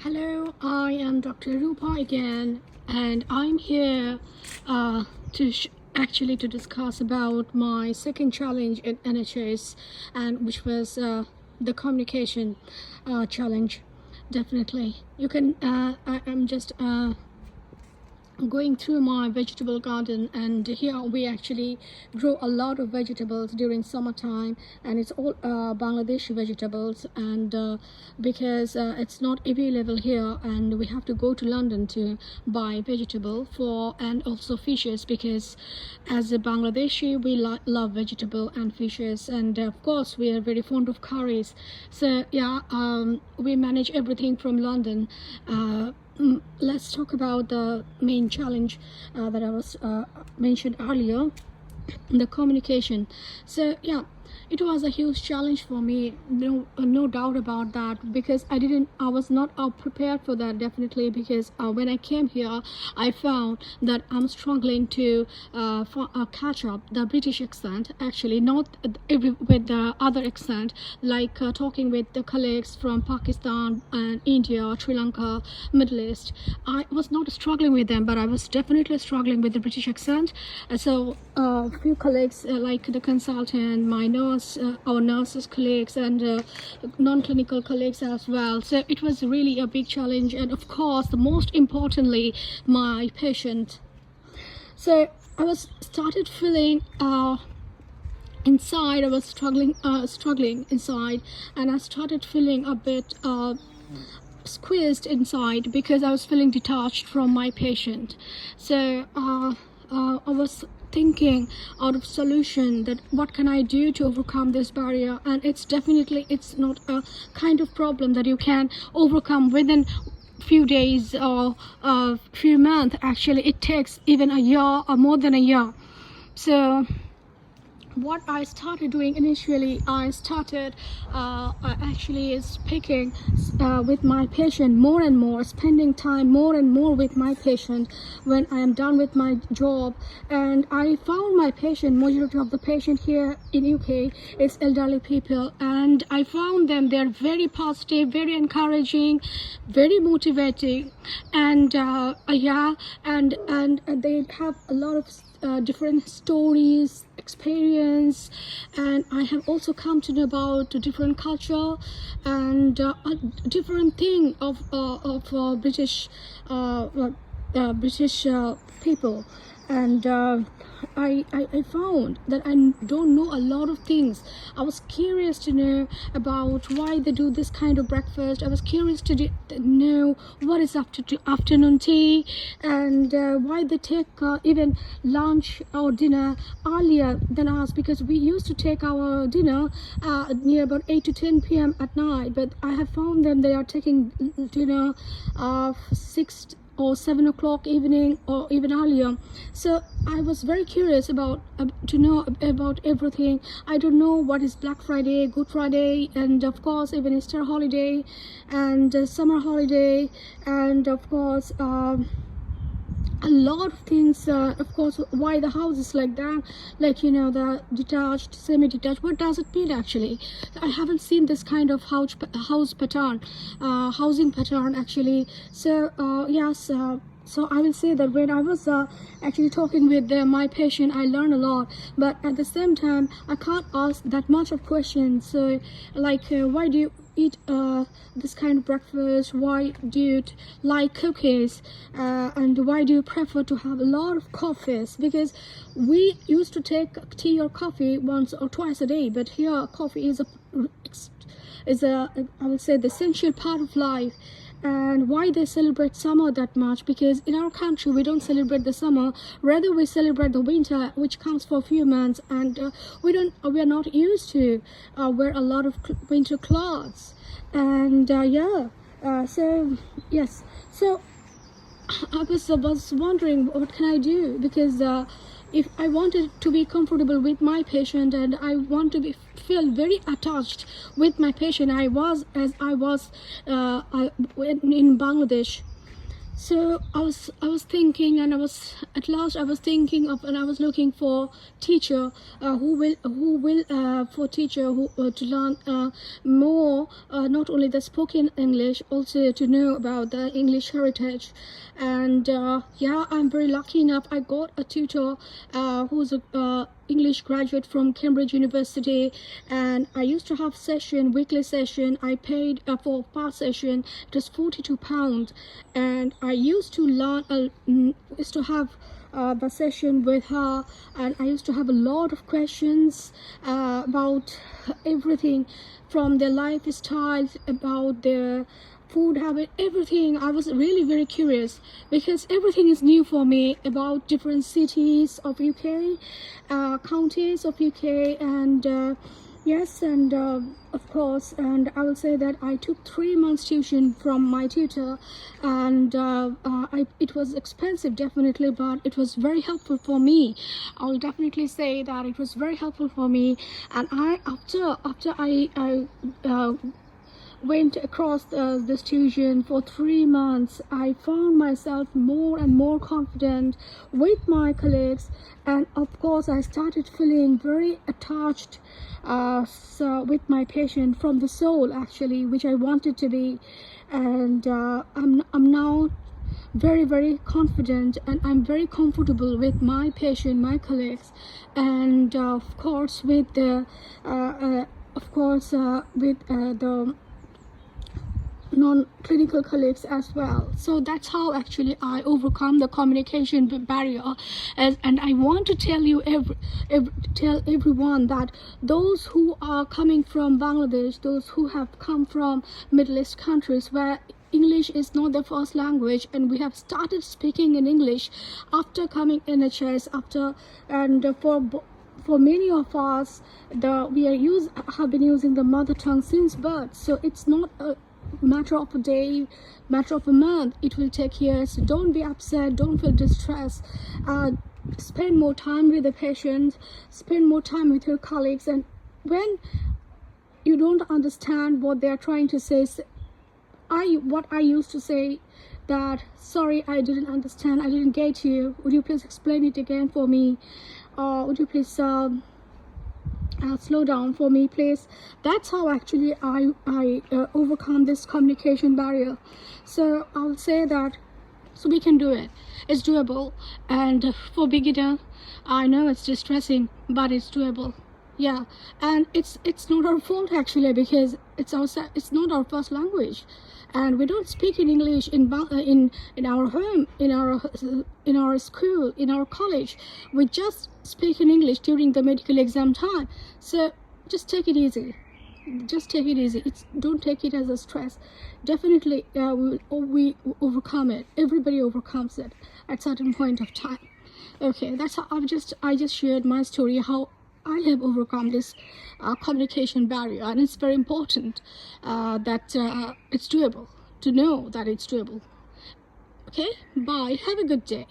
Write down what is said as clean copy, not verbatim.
Hello, I am Dr. Rupa again, and I'm here to discuss about my second challenge in NHS, and which was the communication challenge. Definitely, you can. I'm just going through my vegetable garden, and here we actually grow a lot of vegetables during summertime, and it's all Bangladeshi vegetables, and because it's not available here, and we have to go to London to buy vegetable for, and also fishes, because as a Bangladeshi we love vegetable and fishes, and of course we are very fond of curries. So yeah, we manage everything from London. Let's talk about the main challenge that I was mentioned earlier, the communication. So yeah, it was a huge challenge for me, no doubt about that, because I was not prepared for that, definitely, because when I came here I found that I'm struggling to catch up the British accent, actually not with the other accent, like talking with the colleagues from Pakistan and India, Sri Lanka, Middle East. I was not struggling with them, but I was definitely struggling with the British accent. So few colleagues like the consultant, my nurse, our nurses colleagues, and non-clinical colleagues as well. So it was really a big challenge, and of course the most importantly, my patient. So I was started feeling inside, I was struggling inside, and I started feeling a bit squeezed inside, because I was feeling detached from my patient. So I was thinking out of solution, that what can I do to overcome this barrier. And it's not a kind of problem that you can overcome within few days or a few months. Actually it takes even a year or more than a year. So what I started doing initially, I started actually speaking with my patient more and more, spending time more and more with my patient when I am done with my job. And I found my patient, majority of the patient here in UK is elderly people, and I found them, they're very positive, very encouraging, very motivating, and yeah, and they have a lot of different stories, experience, and I have also come to know about a different culture and a different thing of British people. And I found that I don't know a lot of things. I was curious to know about why they do this kind of breakfast. I was curious to know what is afternoon tea, and why they take even lunch or dinner earlier than us, because we used to take our dinner near about 8 to 10 p.m. at night, but I have found them, they are taking dinner 6 or 7 o'clock evening, or even earlier. So I was very curious about to know about everything. I don't know what is Black Friday, Good Friday, and of course even Easter holiday, and summer holiday, and of course a lot of things. Of course, why the house is like that, like the detached, semi-detached, what does it mean actually? I haven't seen this kind of house pattern, housing pattern actually. So yes, so I will say that when I was actually talking with my patient, I learned a lot, but at the same time I can't ask that much of questions. So like why do you eat this kind of breakfast, why do you like cookies, and why do you prefer to have a lot of coffees? Because we used to take tea or coffee once or twice a day, but here coffee is a I would say the essential part of life. And why they celebrate summer that much? Because in our country we don't celebrate the summer, rather we celebrate the winter, which comes for a few months, and we are not used to wear a lot of winter clothes. And yeah, so yes, so I was wondering what can I do, because if I wanted to be comfortable with my patient, and I want to feel very attached with my patient, I was in Bangladesh. So I was thinking, and at last I was thinking of, and I was looking for teacher who will for teacher who to learn more, not only the spoken English, also to know about the English heritage. And yeah, I'm very lucky enough. I got a tutor who's a English graduate from Cambridge University, and I used to have weekly session. I paid for per session. It was £42, and I used to used to have the session with her, and I used to have a lot of questions about everything, from their lifestyle, about their food habit, everything. I was really very curious because everything is new for me about different cities of UK, counties of UK, and yes, and of course, and I will say that I took 3 months tuition from my tutor, and it was expensive definitely, but it was very helpful for me. I will definitely say that it was very helpful for me. And after I went across this tuition for 3 months, I found myself more and more confident with my colleagues, and of course I started feeling very attached with my patient from the soul, actually, which I wanted to be. And I'm now very, very confident, and I'm very comfortable with my patient, my colleagues, and of course with the non-clinical colleagues as well. So that's how actually I overcome the communication barrier. And I want to tell you tell everyone that those who are coming from Bangladesh, those who have come from Middle East countries where English is not the first language, and we have started speaking in English after coming NHS, for many of us, have been using the mother tongue since birth. So it's not a matter of a day, matter of a month. It will take years. Don't be upset, don't feel distressed. Spend more time with the patient, spend more time with your colleagues, and when you don't understand what they are trying to say, what I used to say, that sorry, I didn't understand, I didn't get you, would you please explain it again for me, or would you please slow down for me, please. That's how actually I overcome this communication barrier. So I'll say that, so we can do it. It's doable. And for beginner, I know it's distressing, but it's doable. Yeah, and it's not our fault actually, because it's not our first language, and we don't speak in English in our home, in our school, in our college. We just speak in English during the medical exam time. So just take it easy. Just take it easy. Don't take it as a stress. Definitely, we overcome it. Everybody overcomes it at certain point of time. Okay, that's how I just shared my story, how I have overcome this communication barrier, and it's very important that it's doable, to know that it's doable. Okay, bye, have a good day.